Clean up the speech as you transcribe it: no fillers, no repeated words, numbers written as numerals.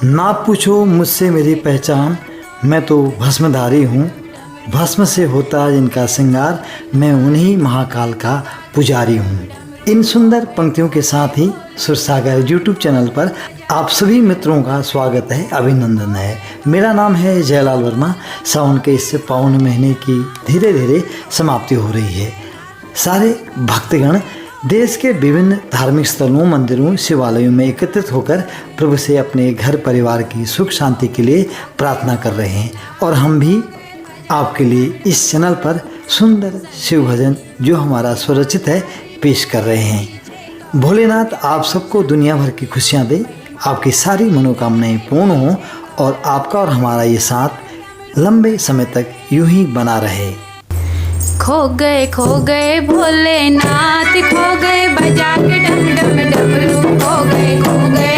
ना पूछो मुझसे मेरी पहचान, मैं तो भस्मधारी हूँ। भस्म से होता जिनका श्रृंगार, मैं उन्हीं महाकाल का पुजारी हूँ। इन सुंदर पंक्तियों के साथ ही सुरसागर यूट्यूब चैनल पर आप सभी मित्रों का स्वागत है, अभिनंदन है। मेरा नाम है जयलाल वर्मा। सावन के इस पावन महीने की धीरे धीरे समाप्ति हो रही है। सारे भक्तगण देश के विभिन्न धार्मिक स्थलों, मंदिरों, शिवालयों में एकत्रित होकर प्रभु से अपने घर परिवार की सुख शांति के लिए प्रार्थना कर रहे हैं और हम भी आपके लिए इस चैनल पर सुंदर शिव भजन जो हमारा स्वरचित है पेश कर रहे हैं। भोलेनाथ आप सबको दुनिया भर की खुशियाँ दे, आपकी सारी मनोकामनाएं पूर्ण हों और आपका और हमारा ये साथ लंबे समय तक यूं ही बना रहे। खो गए भोलेनाथ, खो गए बजा के डम डम डमरू, खो गए भोले